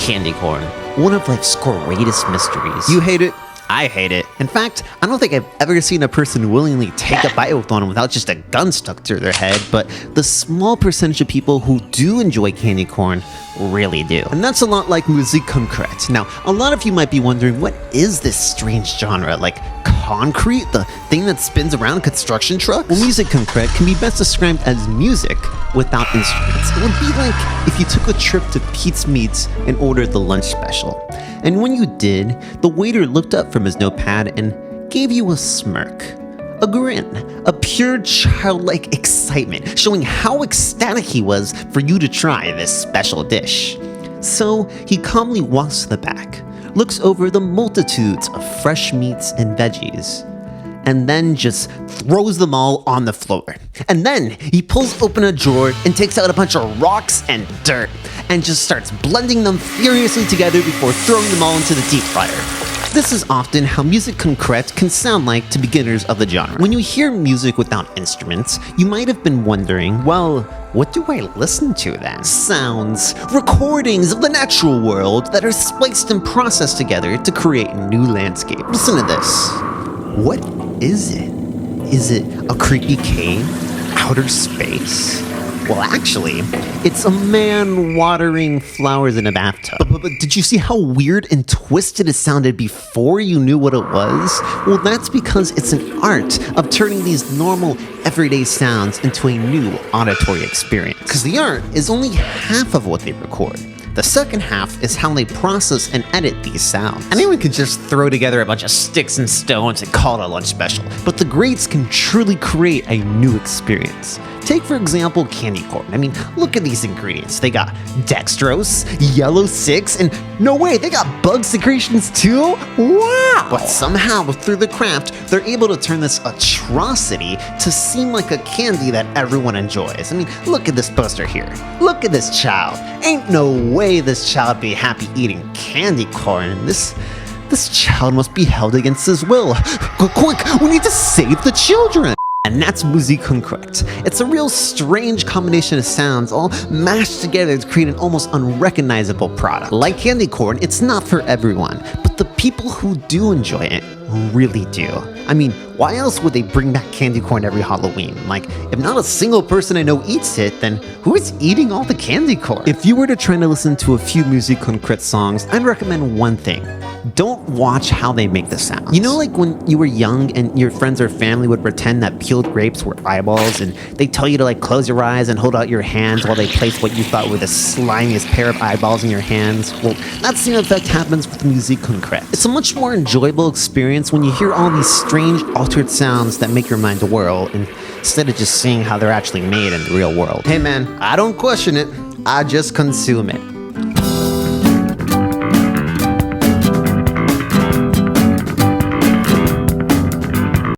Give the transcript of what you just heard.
candy corn, one of life's greatest mysteries. You hate it? I hate it. In fact, I don't think I've ever seen a person willingly take a bite with one without just a gun stuck through their head, but the small percentage of people who do enjoy candy corn really do. And that's a lot like musique concrète. Now, a lot of you might be wondering, what is this strange genre? Like concrete, the thing that spins around construction trucks? Well, musique concrète can be best described as music without instruments. It would be like if you took a trip to Pete's Meats and ordered the lunch special. And when you did, the waiter looked up from his notepad and gave you a smirk, a grin, a pure childlike excitement, showing how ecstatic he was for you to try this special dish. So he calmly walks to the back, looks over the multitudes of fresh meats and veggies, and then just throws them all on the floor. And then he pulls open a drawer and takes out a bunch of rocks and dirt and just starts blending them furiously together before throwing them all into the deep fryer. This is often how musique concrète can sound like to beginners of the genre. When you hear music without instruments, you might have been wondering, well, what do I listen to then? Sounds, recordings of the natural world that are spliced and processed together to create new landscapes. Listen to this. What is it? Is it a creepy cave? Outer space? Well, actually, it's a man watering flowers in a bathtub. But did you see how weird and twisted it sounded before you knew what it was? Well, that's because it's an art of turning these normal, everyday sounds into a new auditory experience. Because the art is only half of what they record. The second half is how they process and edit these sounds. Anyone can just throw together a bunch of sticks and stones and call it a lunch special, but the greats can truly create a new experience. Take, for example, candy corn. I mean, look at these ingredients. They got dextrose, yellow six, and no way, they got bug secretions too? Wow! But somehow, through the craft, they're able to turn this atrocity to seem like a candy that everyone enjoys. I mean, look at this poster here. Look at this child. Ain't no way this child be happy eating candy corn. This child must be held against his will. Quick, we need to save the children! And that's musique concrète. It's a real strange combination of sounds all mashed together to create an almost unrecognizable product. Like candy corn, it's not for everyone, but the people who do enjoy it really do. I mean, why else would they bring back candy corn every Halloween? Like, if not a single person I know eats it, then who is eating all the candy corn? If you were to try to listen to a few musique concrète songs, I'd recommend one thing. Don't watch how they make the sounds. You know, like when you were young and your friends or family would pretend that peeled grapes were eyeballs and they tell you to like close your eyes and hold out your hands while they place what you thought were the slimiest pair of eyeballs in your hands? Well, that same effect happens with musique concrète. It's a much more enjoyable experience when you hear all these strange altered sounds that make your mind whirl instead of just seeing how they're actually made in the real world. Hey man, I don't question it, I just consume it.